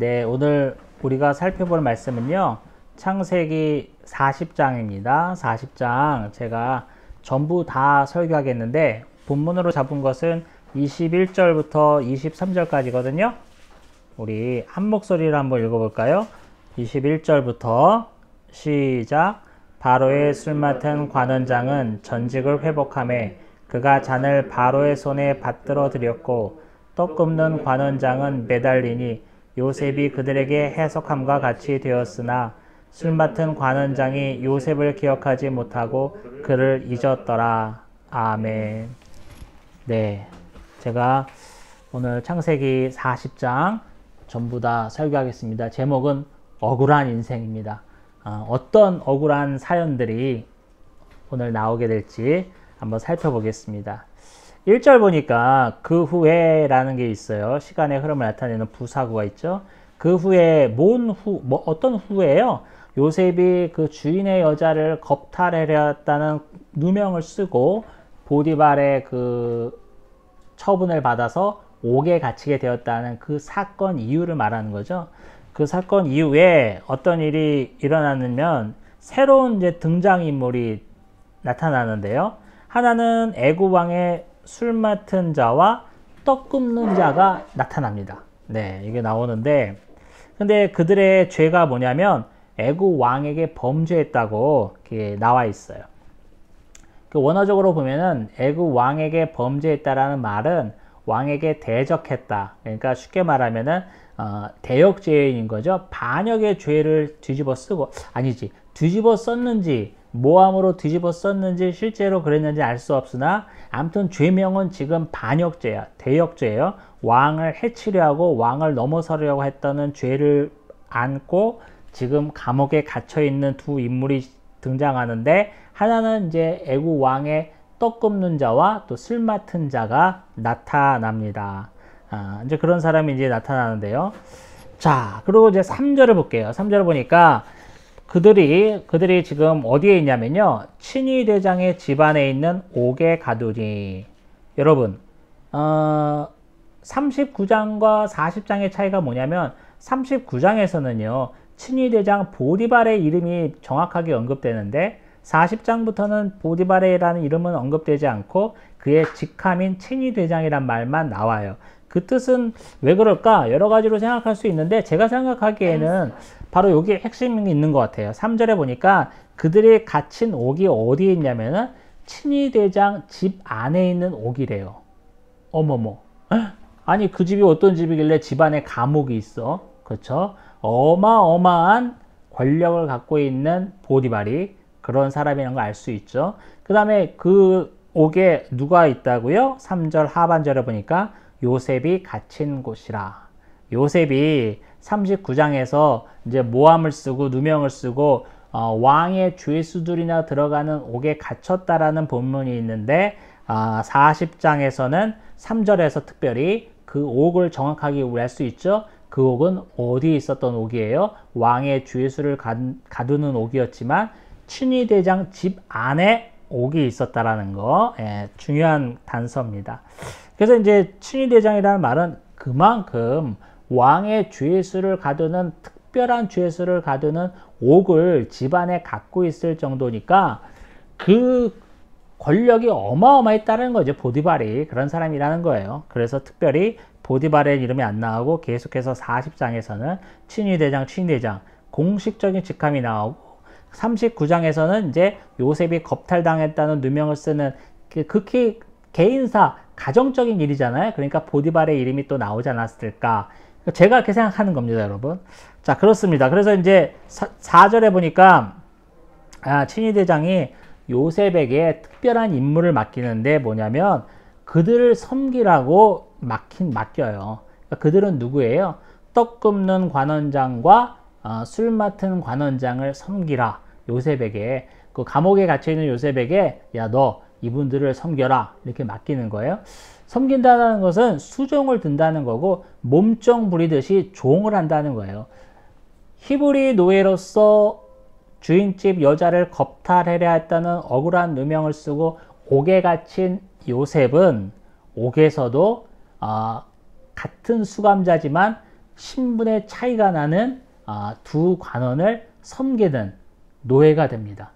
네, 오늘 우리가 살펴볼 말씀은요, 창세기 40장입니다. 40장 제가 전부 다 설교하겠는데, 본문으로 잡은 것은 21절부터 23절까지거든요. 우리 한 목소리로 한번 읽어볼까요? 21절부터 시작. 바로의 술 맡은 관원장은 전직을 회복하매 그가 잔을 바로의 손에 받들어 드렸고, 떡 굽는 관원장은 매달리니 요셉이 그들에게 해석함과 같이 되었으나 술 맡은 관원장이 요셉을 기억하지 못하고 그를 잊었더라. 아멘. 네, 제가 오늘 창세기 40장 전부 다 설교하겠습니다. 제목은 억울한 인생입니다. 어떤 억울한 사연들이 오늘 나오게 될지 한번 살펴보겠습니다. 1절 보니까 그 후에 라는 게 있어요. 시간의 흐름을 나타내는 부사구가 있죠. 그 후에 어떤 후에요? 요셉이 그 주인의 여자를 겁탈하려다는 누명을 쓰고 보디발의 그 처분을 받아서 옥에 갇히게 되었다는 그 사건 이유를 말하는 거죠. 그 사건 이후에 어떤 일이 일어나면 새로운 이제 등장인물이 나타나는데요. 하나는 애굽 왕의 술 맡은 자와 떡 굽는 자가 나타납니다. 네, 이게 나오는데, 근데 그들의 죄가 뭐냐면 애굽 왕에게 범죄했다고 이렇게 나와 있어요. 그 원어적으로 보면은 애굽 왕에게 범죄했다라는 말은 왕에게 대적했다. 그러니까 쉽게 말하면은 대역죄인 거죠. 반역의 죄를 뒤집어 쓰고, 아니지, 뒤집어 썼는지 모함으로 뒤집어 썼는지 실제로 그랬는지 알 수 없으나 아무튼 죄명은 지금 반역죄야, 대역죄예요. 왕을 해치려 하고 왕을 넘어서려고 했다는 죄를 안고 지금 감옥에 갇혀 있는 두 인물이 등장하는데, 하나는 이제 애굽 왕의 떡 굽는 자와 또 술 맡은 자가 나타납니다. 이제 그런 사람이 이제 나타나는데요. 자, 그리고 이제 3절을 볼게요. 3절을 보니까 그들이 지금 어디에 있냐면요, 친위 대장의 집안에 있는 옥에 가두니. 여러분, 39장과 40장의 차이가 뭐냐면 39장에서는요 친위 대장 보디발의 이름이 정확하게 언급되는데 40장부터는 보디발이라는 이름은 언급되지 않고 그의 직함인 친위 대장이란 말만 나와요. 그 뜻은 왜 그럴까? 여러 가지로 생각할 수 있는데 제가 생각하기에는 바로 여기에 핵심이 있는 것 같아요. 3절에 보니까 그들이 갇힌 옥이 어디에 있냐면은 친위 대장 집 안에 있는 옥이래요. 어머머. 아니, 그 집이 어떤 집이길래 집안에 감옥이 있어? 그렇죠? 어마어마한 권력을 갖고 있는 보디발이 그런 사람이라는 걸 알 수 있죠. 그 다음에 그 옥에 누가 있다고요? 3절 하반절에 보니까 요셉이 갇힌 곳이라. 요셉이 39장에서 이제 모함을 쓰고 누명을 쓰고 왕의 죄수들이나 들어가는 옥에 갇혔다라는 본문이 있는데 40장에서는 3절에서 특별히 그 옥을 정확하게 우리할 수 있죠. 그 옥은 어디에 있었던 옥이에요? 왕의 죄수를 가두는 옥이었지만 친위 대장 집 안에 옥이 있었다라는 거, 중요한 단서입니다. 그래서 이제 친위 대장이라는 말은 그만큼 왕의 죄수를 가두는 특별한 죄수를 가두는 옥을 집안에 갖고 있을 정도니까 그 권력이 어마어마했다는 거죠. 보디발이 그런 사람이라는 거예요. 그래서 특별히 보디발의 이름이 안 나오고 계속해서 40장에서는 친위 대장 공식적인 직함이 나오고 39장에서는 이제 요셉이 겁탈당했다는 누명을 쓰는 극히 개인사 가정적인 일이잖아요. 그러니까 보디발의 이름이 또 나오지 않았을까. 제가 그렇게 생각하는 겁니다, 여러분. 자, 그렇습니다. 그래서 이제 4절에 보니까 친위 대장이 요셉에게 특별한 임무를 맡기는데 뭐냐면 그들을 섬기라고 맡겨요. 그러니까 그들은 누구예요? 떡 굽는 관원장과 술 맡은 관원장을 섬기라. 요셉에게, 그 감옥에 갇혀있는 요셉에게, 야, 너 이분들을 섬겨라, 이렇게 맡기는 거예요. 섬긴다는 것은 수종을 든다는 거고 몸종 부리듯이 종을 한다는 거예요. 히브리 노예로서 주인집 여자를 겁탈하려 했다는 억울한 누명을 쓰고 옥에 갇힌 요셉은 옥에서도 같은 수감자지만 신분의 차이가 나는 두 관원을 섬기는 노예가 됩니다.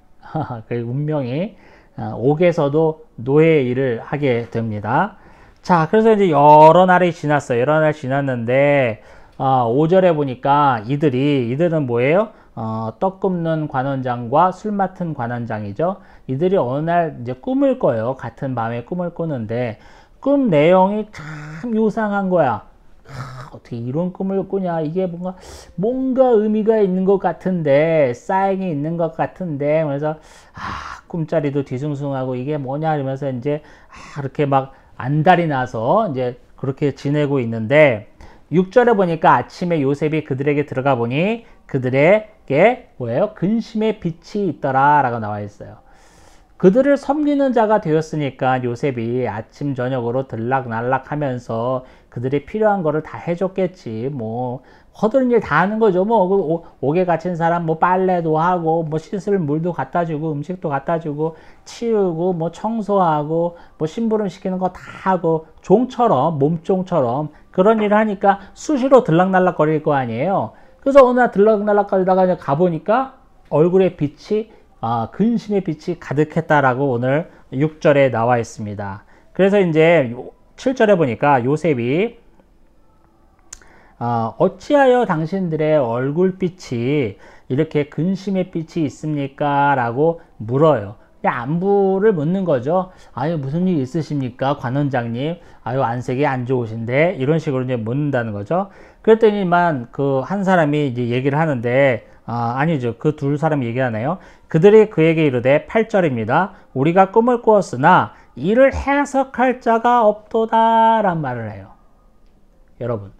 그 운명이 옥에서도 노예의 일을 하게 됩니다. 자, 그래서 이제 여러 날이 지났어요. 여러 날 지났는데 5절에 보니까 이들은 뭐예요? 떡 굽는 관원장과 술 맡은 관원장이죠. 이들이 어느 날 이제 꿈을 꿔요. 같은 밤에 꿈을 꾸는데 꿈 내용이 참 요상한 거야. 어떻게 이런 꿈을 꾸냐? 이게 뭔가 의미가 있는 것 같은데, 사인이 있는 것 같은데, 그래서 꿈자리도 뒤숭숭하고 이게 뭐냐 이러면서 이제 이렇게 막 안달이 나서 이제 그렇게 지내고 있는데 6절에 보니까 아침에 요셉이 그들에게 들어가 보니 그들에게 뭐예요? 근심의 빛이 있더라 라고 나와 있어요. 그들을 섬기는 자가 되었으니까 요셉이 아침 저녁으로 들락날락 하면서 그들이 필요한 거를 다 해줬겠지. 뭐 허드렛 일 다 하는 거죠. 뭐 옥에 갇힌 사람 뭐 빨래도 하고 뭐 씻을 물도 갖다 주고 음식도 갖다 주고 치우고 뭐 청소하고 뭐 심부름 시키는 거 다 하고 종처럼 몸종처럼 그런 일을 하니까 수시로 들락날락 거릴 거 아니에요. 그래서 어느 날 들락날락 거리다가 가보니까 얼굴에 빛이 근심의 빛이 가득했다라고 오늘 6절에 나와 있습니다. 그래서 이제 7절에 보니까 요셉이 어찌하여 당신들의 얼굴빛이 이렇게 근심의 빛이 있습니까? 라고 물어요. 안부를 묻는 거죠. 아유, 무슨 일 있으십니까? 관원장님. 아유, 안색이 안 좋으신데? 이런 식으로 이제 묻는다는 거죠. 그랬더니만 그 한 사람이 이제 얘기를 하는데, 아니죠. 그 두 사람이 얘기하네요. 그들이 그에게 이르되 8절입니다. 우리가 꿈을 꾸었으나 이를 해석할 자가 없도다 란 말을 해요. 여러분,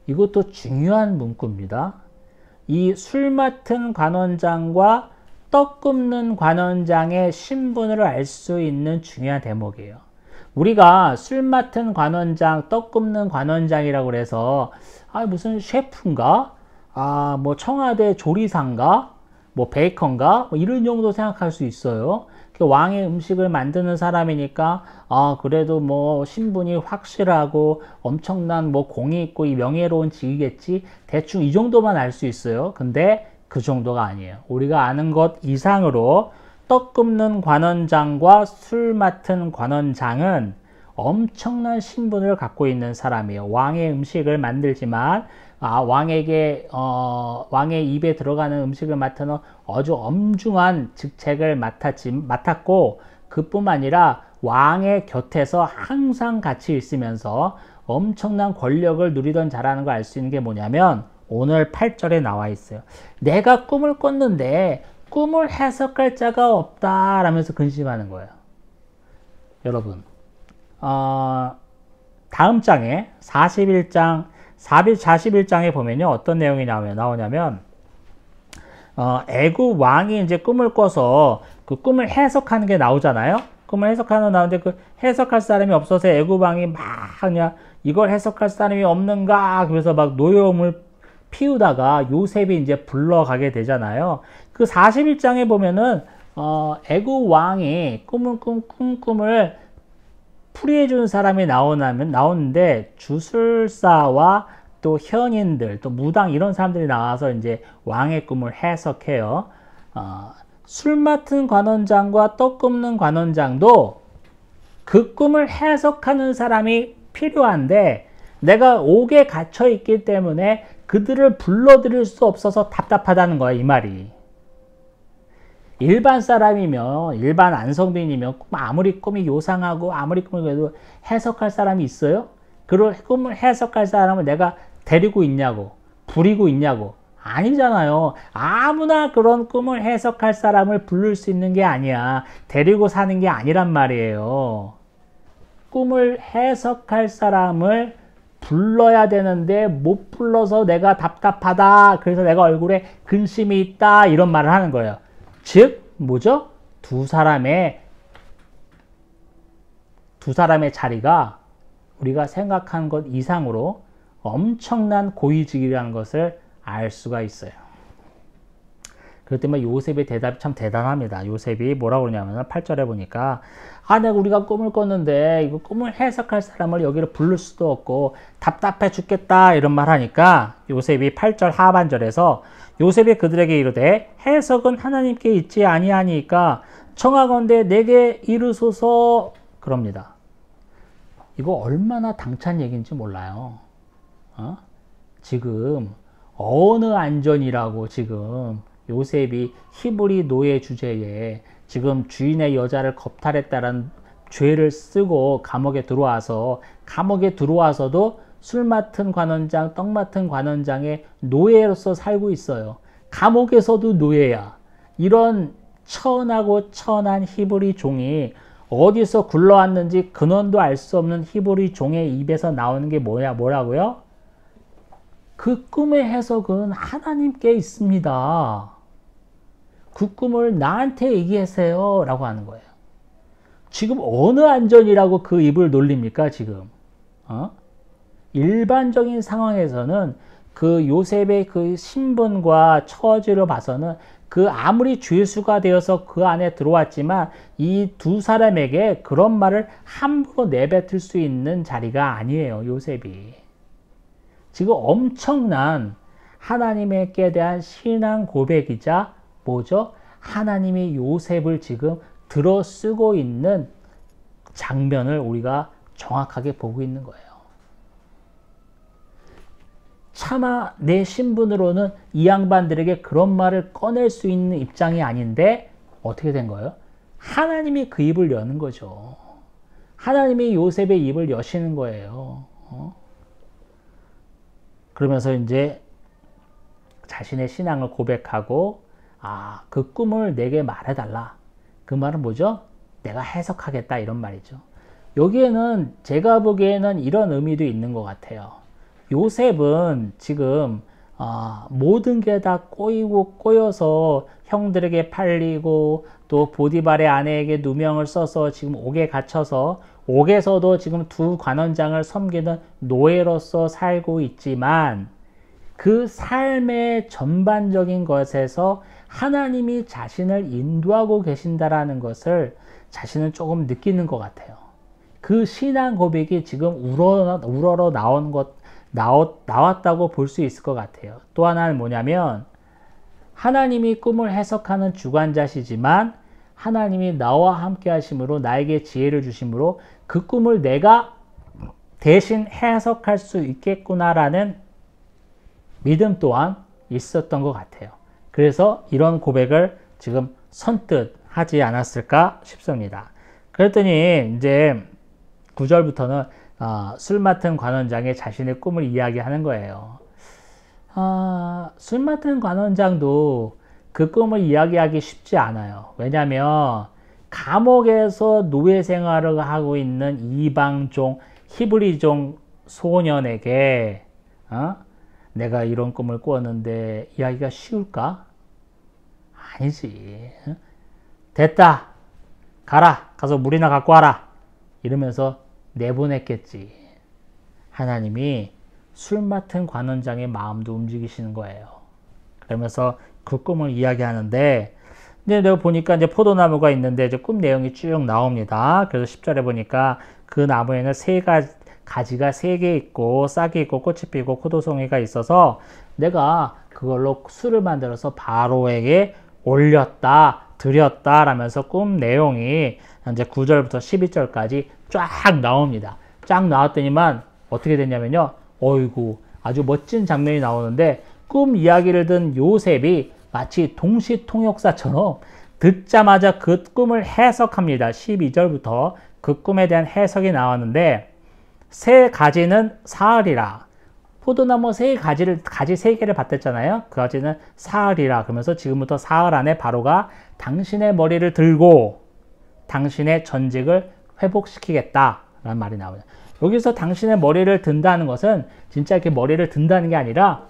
이것도 중요한 문구입니다. 이 술 맡은 관원장과 떡 굽는 관원장의 신분을 알 수 있는 중요한 대목이에요. 우리가 술 맡은 관원장, 떡 굽는 관원장이라고 해서 무슨 셰프인가? 뭐 청와대 조리사인가? 뭐 베이커인가? 뭐 이런 정도 생각할 수 있어요. 왕의 음식을 만드는 사람이니까 그래도 뭐 신분이 확실하고 엄청난 뭐 공이 있고 이 명예로운 직위겠지. 대충 이 정도만 알 수 있어요. 근데 그 정도가 아니에요. 우리가 아는 것 이상으로 떡 굽는 관원장과 술 맡은 관원장은 엄청난 신분을 갖고 있는 사람이에요. 왕의 음식을 만들지만 왕에게 왕의 입에 들어가는 음식을 맡는 아주 엄중한 직책을 맡았고 그뿐만 아니라 왕의 곁에서 항상 같이 있으면서 엄청난 권력을 누리던 자라는 걸 알 수 있는 게 뭐냐면 오늘 8절에 나와 있어요. 내가 꿈을 꿨는데 꿈을 해석할 자가 없다 라면서 근심하는 거예요. 여러분 다음 장에 41장에 보면요 어떤 내용이 나오냐면 애굽 왕이 이제 꿈을 꿔서 그 꿈을 해석하는 게 나오잖아요. 꿈을 해석하는 게 나오는데 그 해석할 사람이 없어서 애굽 왕이 막 그냥 이걸 해석할 사람이 없는가 그래서 막 노여움을 피우다가 요셉이 이제 불러가게 되잖아요. 그 41장에 보면은 애굽 왕이 꿈을 풀이해 준 사람이 나오는데 주술사와 또 현인들, 또 무당 이런 사람들이 나와서 이제 왕의 꿈을 해석해요. 술 맡은 관원장과 떡 굽는 관원장도 그 꿈을 해석하는 사람이 필요한데 내가 옥에 갇혀 있기 때문에 그들을 불러들일 수 없어서 답답하다는 거야, 이 말이. 일반 사람이면, 일반 안성빈이면 아무리 꿈이 요상하고 아무리 꿈을 그래도 해석할 사람이 있어요? 그 꿈을 해석할 사람을 내가 데리고 있냐고, 부리고 있냐고. 아니잖아요. 아무나 그런 꿈을 해석할 사람을 부를 수 있는 게 아니야. 데리고 사는 게 아니란 말이에요. 꿈을 해석할 사람을 불러야 되는데 못 불러서 내가 답답하다. 그래서 내가 얼굴에 근심이 있다. 이런 말을 하는 거예요. 즉 뭐죠? 두 사람의 자리가 우리가 생각한 것 이상으로 엄청난 고위직이라는 것을 알 수가 있어요. 그랬더니 요셉의 대답이 참 대단합니다. 요셉이 뭐라고 그러냐면 8절에 보니까 내가 우리가 꿈을 꿨는데 이거 꿈을 해석할 사람을 여기로 부를 수도 없고 답답해 죽겠다 이런 말 하니까 요셉이 8절 하반절에서 요셉이 그들에게 이르되 해석은 하나님께 있지 아니하니까 청하건대 내게 이르소서 그럽니다. 이거 얼마나 당찬 얘기인지 몰라요. 지금 어느 안전이라고 지금 요셉이 히브리 노예 주제에 지금 주인의 여자를 겁탈했다는 죄를 쓰고 감옥에 들어와서도 술 맡은 관원장, 떡 맡은 관원장의 노예로서 살고 있어요. 감옥에서도 노예야. 이런 천하고 천한 히브리 종이 어디서 굴러왔는지 근원도 알 수 없는 히브리 종의 입에서 나오는 게 뭐라고요? 그 꿈의 해석은 하나님께 있습니다. 그 꿈을 나한테 얘기하세요 라고 하는 거예요. 지금 어느 안전이라고 그 입을 놀립니까 지금? 일반적인 상황에서는 그 요셉의 그 신분과 처지로 봐서는 그 아무리 죄수가 되어서 그 안에 들어왔지만 이 두 사람에게 그런 말을 함부로 내뱉을 수 있는 자리가 아니에요. 요셉이. 지금 엄청난 하나님께 대한 신앙 고백이자 뭐죠? 하나님이 요셉을 지금 들어쓰고 있는 장면을 우리가 정확하게 보고 있는 거예요. 차마 내 신분으로는 이 양반들에게 그런 말을 꺼낼 수 있는 입장이 아닌데 어떻게 된 거예요? 하나님이 그 입을 여는 거죠. 하나님이 요셉의 입을 여시는 거예요. 그러면서 이제 자신의 신앙을 고백하고 그 꿈을 내게 말해달라. 그 말은 뭐죠? 내가 해석하겠다 이런 말이죠. 여기에는 제가 보기에는 이런 의미도 있는 것 같아요. 요셉은 지금 모든 게 다 꼬여서 형들에게 팔리고 또 보디발의 아내에게 누명을 써서 지금 옥에 갇혀서 옥에서도 지금 두 관원장을 섬기는 노예로서 살고 있지만 그 삶의 전반적인 것에서 하나님이 자신을 인도하고 계신다라는 것을 자신은 조금 느끼는 것 같아요. 그 신앙 고백이 지금 우러러 나왔다고 볼 수 있을 것 같아요. 또 하나는 뭐냐면 하나님이 꿈을 해석하는 주관자시지만 하나님이 나와 함께 하심으로 나에게 지혜를 주심으로 그 꿈을 내가 대신 해석할 수 있겠구나라는 믿음 또한 있었던 것 같아요. 그래서 이런 고백을 지금 선뜻 하지 않았을까 싶습니다. 그랬더니 이제 9절부터는 술 맡은 관원장이 자신의 꿈을 이야기하는 거예요. 술 맡은 관원장도 그 꿈을 이야기하기 쉽지 않아요. 왜냐하면 감옥에서 노예 생활을 하고 있는 이방종, 히브리종 소년에게 내가 이런 꿈을 꾸었는데 이야기가 쉬울까? 아니지. 됐다. 가라. 가서 물이나 갖고 와라. 이러면서 내보냈겠지. 하나님이 술 맡은 관원장의 마음도 움직이시는 거예요. 그러면서 그 꿈을 이야기하는데, 근데 내가 보니까 이제 포도나무가 있는데 이제 꿈 내용이 쭉 나옵니다. 그래서 10절에 보니까 그 나무에는 가지가 3개 있고 싹이 있고 꽃이 피고 포도송이가 있어서 내가 그걸로 술을 만들어서 바로에게 올렸다, 드렸다 라면서 꿈 내용이 이제 9절부터 12절까지 쫙 나옵니다. 쫙 나왔더니만 어떻게 됐냐면요. 어이구, 아주 멋진 장면이 나오는데 꿈 이야기를 든 요셉이 마치 동시통역사처럼 듣자마자 그 꿈을 해석합니다. 12절부터 그 꿈에 대한 해석이 나왔는데 새 가지는 사흘이라. 포도나무 가지 3개를 받댔잖아요. 그 가지는 사흘이라. 그러면서 지금부터 사흘 안에 바로가 당신의 머리를 들고 당신의 전직을 회복시키겠다 라는 말이 나오죠. 여기서 당신의 머리를 든다는 것은 진짜 이렇게 머리를 든다는 게 아니라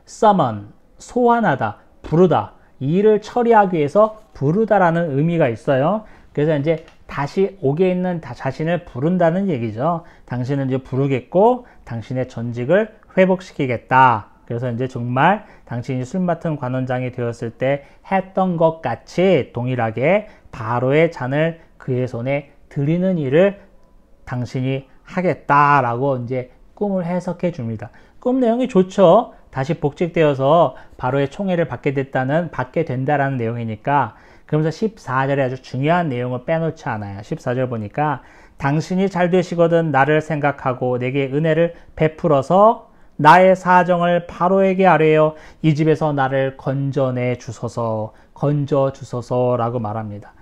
summon, 소환하다, 부르다, 이 일을 처리하기 위해서 부르다라는 의미가 있어요. 그래서 이제 다시 옥에 있는 자신을 부른다는 얘기죠. 당신은 이제 부르겠고 당신의 전직을 회복시키겠다 그래서 이제 정말 당신이 술 맡은 관원장이 되었을 때 했던 것 같이 동일하게 바로의 잔을 그의 손에 드리는 일을 당신이 하겠다라고 이제 꿈을 해석해 줍니다. 꿈 내용이 좋죠. 다시 복직되어서 바로의 총애를 받게 된다라는 내용이니까. 그러면서 14절에 아주 중요한 내용을 빼놓지 않아요. 14절 보니까 당신이 잘 되시거든 나를 생각하고 내게 은혜를 베풀어서 나의 사정을 바로에게 아뢰어 이 집에서 나를 건져 주소서라고 말합니다.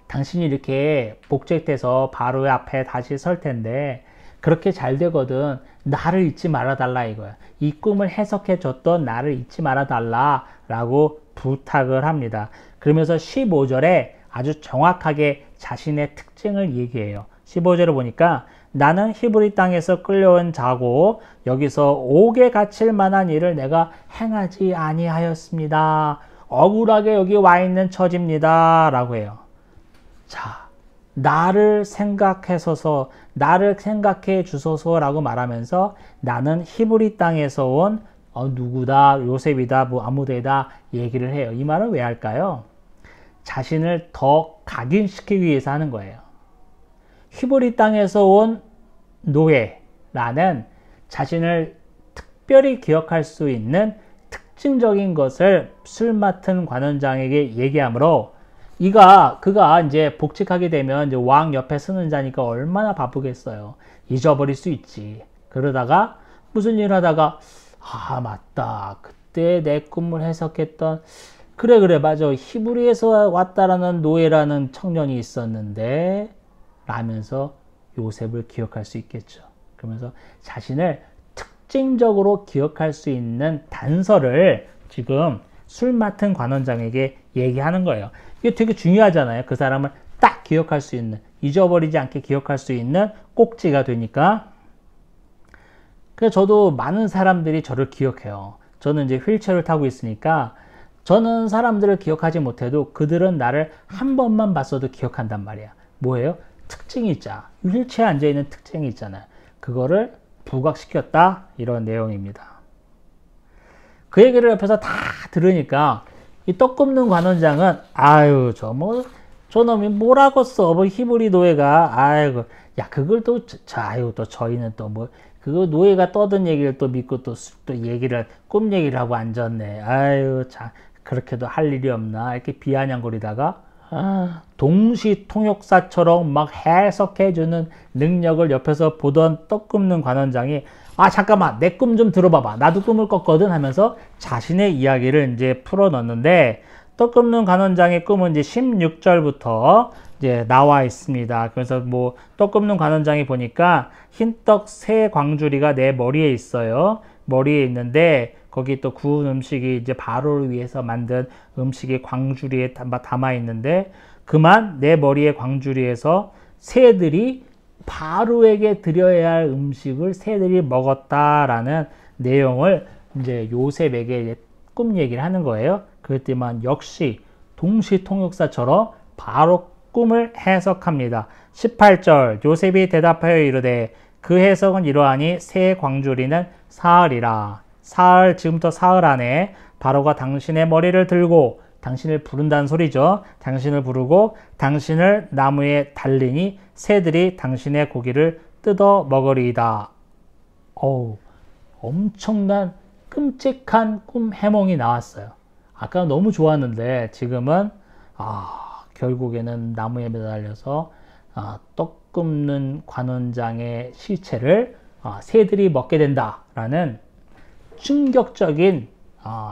당신이 이렇게 복직돼서 바로의 앞에 다시 설 텐데 그렇게 잘 되거든 나를 잊지 말아달라 이거야. 이 꿈을 해석해 줬던 나를 잊지 말아달라 라고 부탁을 합니다. 그러면서 15절에 아주 정확하게 자신의 특징을 얘기해요. 15절을 보니까 나는 히브리 땅에서 끌려온 자고 여기서 옥에 갇힐 만한 일을 내가 행하지 아니하였습니다. 억울하게 여기 와 있는 처지입니다. 라고 해요. 자, 나를 생각해 주소서라고 말하면서 나는 히브리 땅에서 온 누구다, 요셉이다, 뭐 아무데다 얘기를 해요. 이 말은 왜 할까요? 자신을 더 각인시키기 위해서 하는 거예요. 히브리 땅에서 온 노예라는 자신을 특별히 기억할 수 있는 특징적인 것을 술 맡은 관원장에게 얘기하므로 그가 이제 복직하게 되면 이제 왕 옆에 서는 자니까 얼마나 바쁘겠어요. 잊어버릴 수 있지. 그러다가 무슨 일 하다가 맞다. 그때 내 꿈을 해석했던 그래 맞아. 히브리에서 왔다라는 노예라는 청년이 있었는데 라면서 요셉을 기억할 수 있겠죠. 그러면서 자신을 특징적으로 기억할 수 있는 단서를 지금 술 맡은 관원장에게 얘기하는 거예요. 이게 되게 중요하잖아요. 그 사람을 딱 기억할 수 있는, 잊어버리지 않게 기억할 수 있는 꼭지가 되니까. 그래서 저도 많은 사람들이 저를 기억해요. 저는 이제 휠체어를 타고 있으니까 저는 사람들을 기억하지 못해도 그들은 나를 한 번만 봤어도 기억한단 말이야. 뭐예요? 특징이 있잖아. 휠체어에 앉아있는 특징이 있잖아요. 그거를 부각시켰다. 이런 내용입니다. 그 얘기를 옆에서 다 들으니까 이 떡 굽는 관원장은 저놈이 뭐라고 써? 뭐 히브리 노예가 그걸 또 저희는 또 뭐 그거 노예가 떠든 얘기를 또 믿고 또 얘기를 꿈 얘기를 하고 앉았네. 그렇게도 할 일이 없나 이렇게 비아냥거리다가 동시 통역사처럼 막 해석해주는 능력을 옆에서 보던 떡 굽는 관원장이 잠깐만 내 꿈 좀 들어봐봐. 나도 꿈을 꿨거든 하면서 자신의 이야기를 이제 풀어넣는데 떡 굽는 관원장의 꿈은 이제 16절부터 이제 나와 있습니다. 그래서 뭐 떡 굽는 관원장이 보니까 흰떡 세 광주리가 내 머리에 있어요. 머리에 있는데 거기 또 구운 음식이 이제 바로를 위해서 만든 음식이 광주리에 담아 있는데 그만 내 머리의 광주리에서 새들이 바로에게 드려야 할 음식을 새들이 먹었다라는 내용을 이제 요셉에게 꿈 얘기를 하는 거예요. 그랬더니만 역시 동시 통역사처럼 바로 꿈을 해석합니다. 18절 요셉이 대답하여 이르되 그 해석은 이러하니 새 광주리는 사흘이라. 사흘, 지금부터 사흘 안에 바로가 당신의 머리를 들고 당신을 부른다는 소리죠. 당신을 부르고 당신을 나무에 달리니 새들이 당신의 고기를 뜯어 먹으리이다. 엄청난 끔찍한 꿈 해몽이 나왔어요. 아까 너무 좋았는데 지금은 결국에는 나무에 매달려서 떡 굽는 관원장의 시체를 새들이 먹게 된다라는 충격적인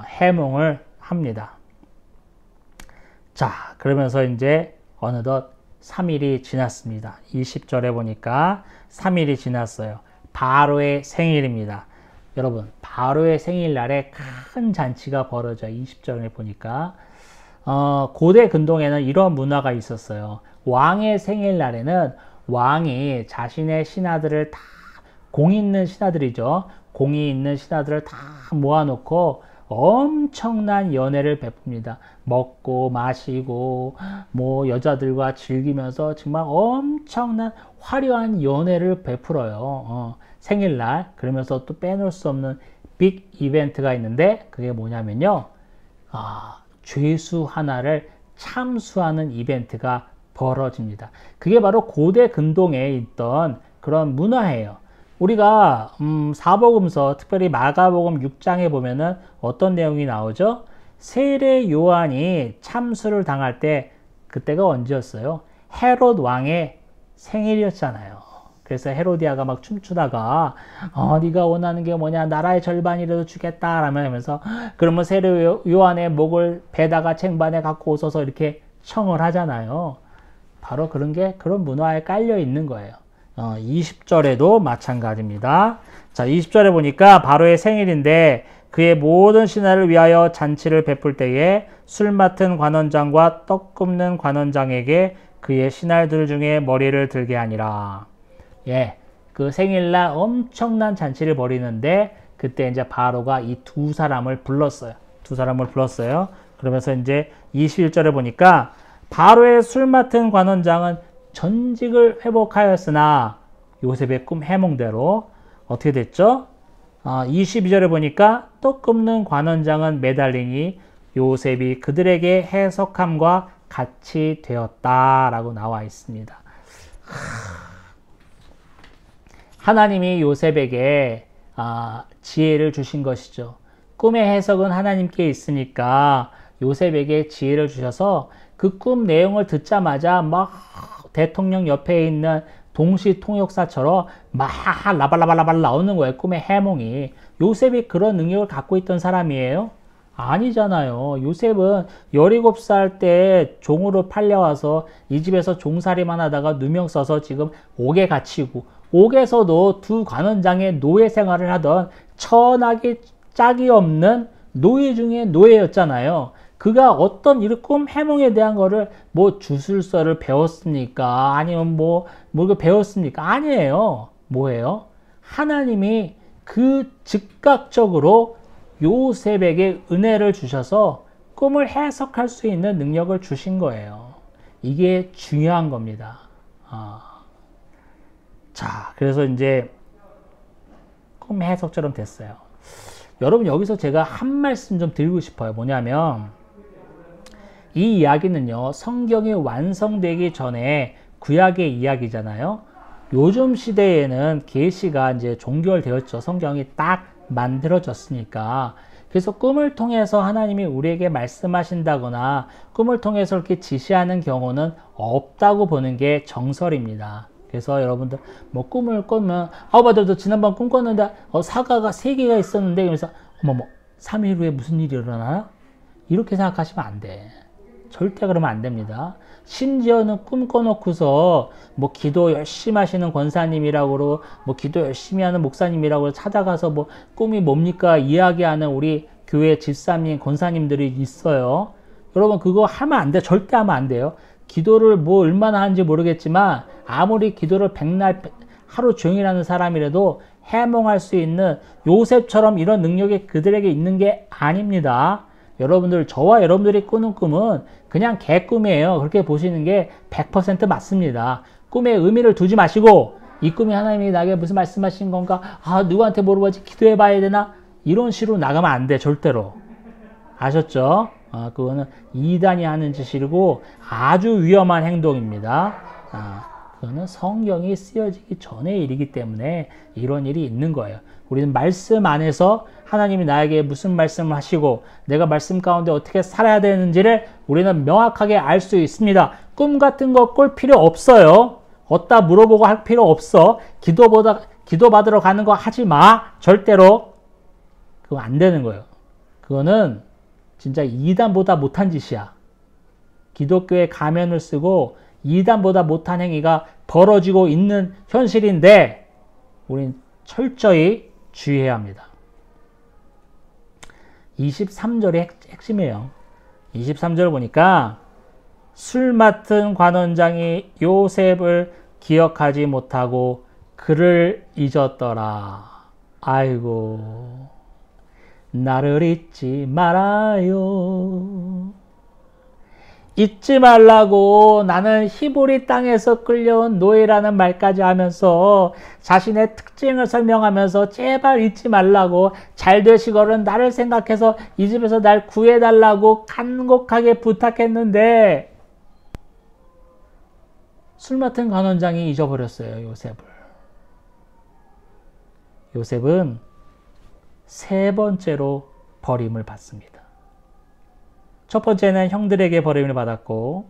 해몽을 합니다. 자, 그러면서 이제 어느덧 3일이 지났습니다. 20절에 보니까 3일이 지났어요. 바로의 생일입니다. 여러분, 바로의 생일날에 큰 잔치가 벌어져요. 20절에 보니까 고대 근동에는 이런 문화가 있었어요. 왕의 생일날에는 왕이 자신의 신하들을 다 공이 있는 신하들이죠. 공이 있는 신하들을 다 모아놓고 엄청난 연회를 베풉니다. 먹고 마시고 뭐 여자들과 즐기면서 정말 엄청난 화려한 연회를 베풀어요. 생일날, 그러면서 또 빼놓을 수 없는 빅 이벤트가 있는데, 그게 뭐냐면요. 죄수 하나를 참수하는 이벤트가 벌어집니다. 그게 바로 고대 근동에 있던 그런 문화예요. 우리가 사복음서, 특별히 마가복음 6장에 보면은 어떤 내용이 나오죠? 세례 요한이 참수를 당할 때, 그때가 언제였어요? 헤롯 왕의 생일이었잖아요. 그래서 헤로디아가 막 춤추다가 네가 원하는 게 뭐냐, 나라의 절반이라도 주겠다 라면서, 그러면 세례 요한의 목을 배다가 쟁반에 갖고 오셔서 이렇게 청을 하잖아요. 바로 그런 게 그런 문화에 깔려 있는 거예요. 20절에도 마찬가지입니다. 자, 20절에 보니까 바로의 생일인데 그의 모든 신하를 위하여 잔치를 베풀 때에 술 맡은 관원장과 떡 굽는 관원장에게 그의 신하들 중에 머리를 들게 하니라. 예, 그 생일날 엄청난 잔치를 벌이는데 그때 이제 바로가 이 두 사람을 불렀어요. 그러면서 이제 21절에 보니까 바로의 술 맡은 관원장은 전직을 회복하였으나 요셉의 꿈 해몽대로 어떻게 됐죠? 22절에 보니까 떡 굽는 관원장은 매달리니 요셉이 그들에게 해석함과 같이 되었다라고 나와 있습니다. 하나님이 요셉에게 지혜를 주신 것이죠. 꿈의 해석은 하나님께 있으니까 요셉에게 지혜를 주셔서 그 꿈 내용을 듣자마자 막 대통령 옆에 있는 동시 통역사처럼 막 라발라발라발 나오는 거예요. 꿈의 해몽이. 요셉이 그런 능력을 갖고 있던 사람이에요? 아니잖아요. 요셉은 17살 때 종으로 팔려와서 이 집에서 종살이만 하다가 누명 써서 지금 옥에 갇히고, 옥에서도 두 관원장의 노예 생활을 하던 천하기 짝이 없는 노예 중에 노예였잖아요. 그가 어떤 이런 꿈 해몽에 대한 거를 뭐 주술서를 배웠습니까? 아니면 뭘 배웠습니까? 아니에요. 뭐예요? 하나님이 그 즉각적으로 요셉에게 은혜를 주셔서 꿈을 해석할 수 있는 능력을 주신 거예요. 이게 중요한 겁니다. 자, 그래서 이제 꿈 해석처럼 됐어요. 여러분, 여기서 제가 한 말씀 좀 드리고 싶어요. 뭐냐면 이 이야기는요, 성경이 완성되기 전에 구약의 이야기잖아요. 요즘 시대에는 계시가 이제 종결되었죠. 성경이 딱 만들어졌으니까. 그래서 꿈을 통해서 하나님이 우리에게 말씀하신다거나 꿈을 통해서 이렇게 지시하는 경우는 없다고 보는 게 정설입니다. 그래서 여러분들 뭐 꿈을 꾸면 맞아, 지난번 꿈 꿨는데 사과가 3개가 있었는데, 그래서 어머머 3일 후에 무슨 일이 일어나나? 이렇게 생각하시면 안 돼. 절대 그러면 안 됩니다. 심지어는 꿈 꿔놓고서 뭐 기도 열심히 하시는 권사님이라고 뭐 기도 열심히 하는 목사님이라고 찾아가서 뭐 꿈이 뭡니까 이야기하는 우리 교회 집사님, 권사님들이 있어요. 여러분 그거 하면 안 돼. 절대 하면 안 돼요. 기도를 뭐 얼마나 하는지 모르겠지만 아무리 기도를 백날 하루 종일 하는 사람이라도 해몽할 수 있는 요셉처럼 이런 능력이 그들에게 있는 게 아닙니다. 여러분들, 저와 여러분들이 꾸는 꿈은 그냥 개꿈이에요. 그렇게 보시는 게 100% 맞습니다. 꿈에 의미를 두지 마시고 이 꿈이 하나님이 나에게 무슨 말씀하신 건가? 누구한테 물어봐야지, 기도해 봐야 되나? 이런 식으로 나가면 안 돼. 절대로. 아셨죠? 그거는 이단이 하는 짓이고 아주 위험한 행동입니다. 그거는 성경이 쓰여지기 전의 일이기 때문에 이런 일이 있는 거예요. 우리는 말씀 안에서 하나님이 나에게 무슨 말씀을 하시고 내가 말씀 가운데 어떻게 살아야 되는지를 우리는 명확하게 알 수 있습니다. 꿈 같은 거 꿀 필요 없어요. 어디다 물어보고 할 필요 없어. 기도 받으러 가는 거 하지 마. 절대로. 그거 안 되는 거예요. 그거는 진짜 이단보다 못한 짓이야. 기독교의 가면을 쓰고 이단보다 못한 행위가 벌어지고 있는 현실인데 우린 철저히 주의해야 합니다. 23절이 핵심이에요. 23절 보니까 술 맡은 관원장이 요셉을 기억하지 못하고 그를 잊었더라. 아이고, 나를 잊지 말아요. 잊지 말라고 나는 히브리 땅에서 끌려온 노예라는 말까지 하면서 자신의 특징을 설명하면서 제발 잊지 말라고 잘 되시거든 나를 생각해서 이 집에서 날 구해달라고 간곡하게 부탁했는데 술 맡은 관원장이 잊어버렸어요. 요셉을. 요셉은 세 번째로 버림을 받습니다. 첫 번째는 형들에게 버림을 받았고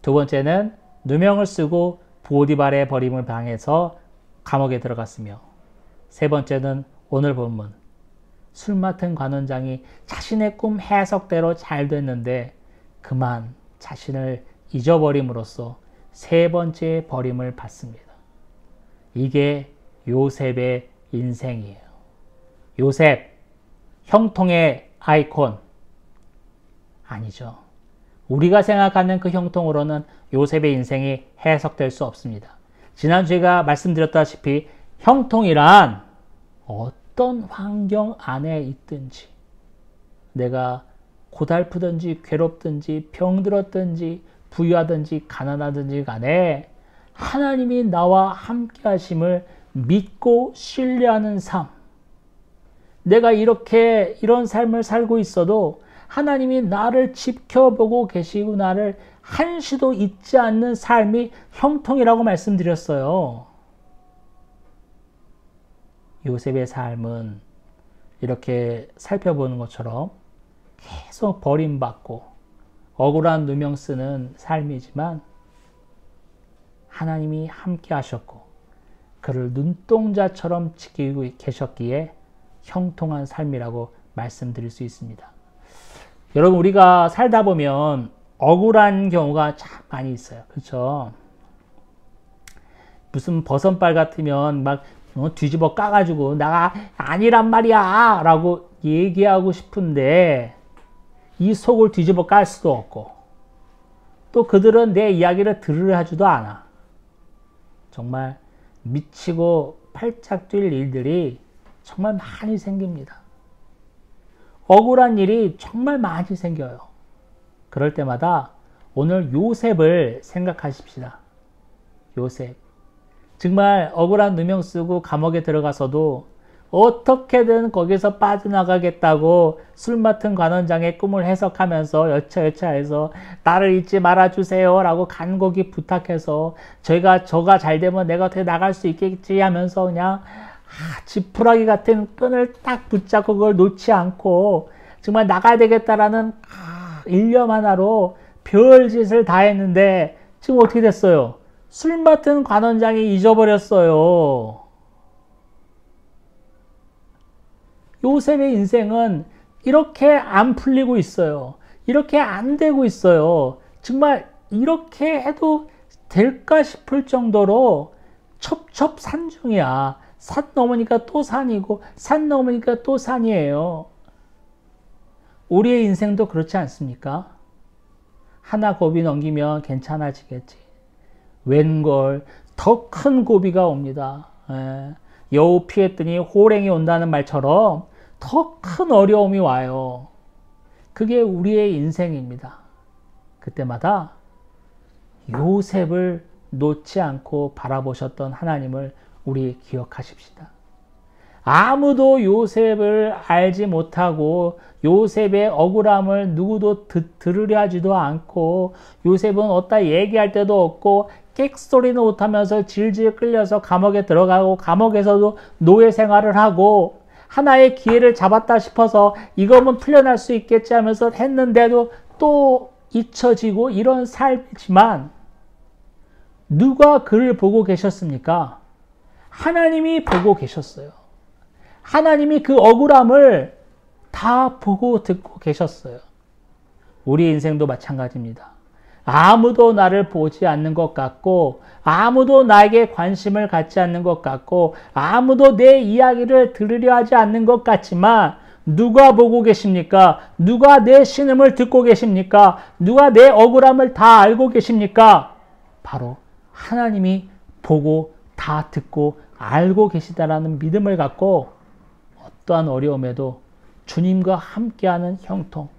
두 번째는 누명을 쓰고 보디발의 버림을 당해서 감옥에 들어갔으며 세 번째는 오늘 본문 술 맡은 관원장이 자신의 꿈 해석대로 잘 됐는데 그만 자신을 잊어버림으로써 세 번째 버림을 받습니다. 이게 요셉의 인생이에요. 요셉, 형통의 아이콘 아니죠. 우리가 생각하는 그 형통으로는 요셉의 인생이 해석될 수 없습니다. 지난주에 제가 말씀드렸다시피 형통이란 어떤 환경 안에 있든지 내가 고달프든지 괴롭든지 병들었든지 부유하든지 가난하든지 간에 하나님이 나와 함께 하심을 믿고 신뢰하는 삶. 내가 이런 삶을 살고 있어도 하나님이 나를 지켜보고 계시고 나를 한시도 잊지 않는 삶이 형통이라고 말씀드렸어요. 요셉의 삶은 이렇게 살펴보는 것처럼 계속 버림받고 억울한 누명 쓰는 삶이지만 하나님이 함께 하셨고 그를 눈동자처럼 지키고 계셨기에 형통한 삶이라고 말씀드릴 수 있습니다. 여러분 우리가 살다 보면 억울한 경우가 참 많이 있어요. 그렇죠? 무슨 버선발 같으면 막 뒤집어 까가지고 나가 아니란 말이야 라고 얘기하고 싶은데 이 속을 뒤집어 깔 수도 없고 또 그들은 내 이야기를 들으려 하지도 않아. 정말 미치고 팔짝 뛸 일들이 정말 많이 생깁니다. 억울한 일이 정말 많이 생겨요. 그럴 때마다 오늘 요셉을 생각하십시다. 요셉. 정말 억울한 누명 쓰고 감옥에 들어가서도 어떻게든 거기서 빠져나가겠다고 술 맡은 관원장의 꿈을 해석하면서 여차여차해서 나를 잊지 말아주세요 라고 간곡히 부탁해서 저가 잘 되면 내가 어떻게 나갈 수 있겠지 하면서 그냥 지푸라기 같은 끈을 딱 붙잡고 그걸 놓지 않고 정말 나가야 되겠다라는 일념 하나로 별짓을 다 했는데 지금 어떻게 됐어요? 술 맡은 관원장이 잊어버렸어요. 요셉의 인생은 이렇게 안 풀리고 있어요. 이렇게 안 되고 있어요. 정말 이렇게 해도 될까 싶을 정도로 첩첩산중이야. 산 넘으니까 또 산이고 산 넘으니까 또 산이에요. 우리의 인생도 그렇지 않습니까? 하나 고비 넘기면 괜찮아지겠지. 웬걸 더 큰 고비가 옵니다. 여우 피했더니 호랭이 온다는 말처럼 더 큰 어려움이 와요. 그게 우리의 인생입니다. 그때마다 요셉을 놓지 않고 바라보셨던 하나님을 우리 기억하십시다. 아무도 요셉을 알지 못하고 요셉의 억울함을 누구도 들으려 하지도 않고 요셉은 어디다 얘기할 때도 없고 객소리는 못하면서 질질 끌려서 감옥에 들어가고 감옥에서도 노예 생활을 하고 하나의 기회를 잡았다 싶어서 이거면 풀려날 수 있겠지 하면서 했는데도 또 잊혀지고 이런 삶이지만 누가 그를 보고 계셨습니까? 하나님이 보고 계셨어요. 하나님이 그 억울함을 다 보고 듣고 계셨어요. 우리 인생도 마찬가지입니다. 아무도 나를 보지 않는 것 같고 아무도 나에게 관심을 갖지 않는 것 같고 아무도 내 이야기를 들으려 하지 않는 것 같지만 누가 보고 계십니까? 누가 내 신음을 듣고 계십니까? 누가 내 억울함을 다 알고 계십니까? 바로 하나님이 보고 다 듣고 알고 계시다라는 믿음을 갖고 어떠한 어려움에도 주님과 함께하는 형통,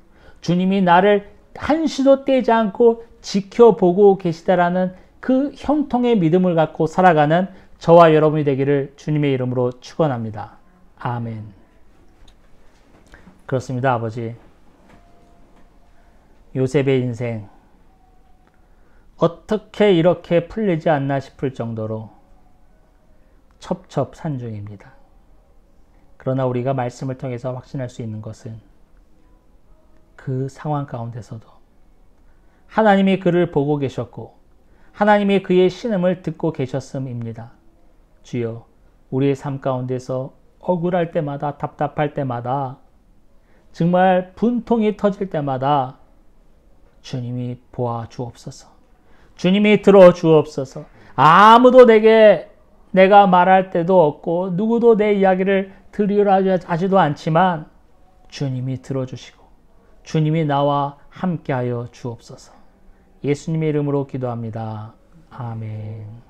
주님이 나를 한시도 떼지 않고 지켜보고 계시다라는 그 형통의 믿음을 갖고 살아가는 저와 여러분이 되기를 주님의 이름으로 축원합니다. 아멘. 그렇습니다, 아버지. 요셉의 인생 어떻게 이렇게 풀리지 않나 싶을 정도로 첩첩산중입니다. 그러나 우리가 말씀을 통해서 확신할 수 있는 것은 그 상황 가운데서도 하나님이 그를 보고 계셨고 하나님이 그의 신음을 듣고 계셨음입니다. 주여, 우리의 삶 가운데서 억울할 때마다, 답답할 때마다, 정말 분통이 터질 때마다 주님이 보아 주옵소서. 주님이 들어 주옵소서. 아무도 내가 말할 때도 없고 누구도 내 이야기를 들으려 하지도 않지만 주님이 들어주시고 주님이 나와 함께하여 주옵소서. 예수님의 이름으로 기도합니다. 아멘.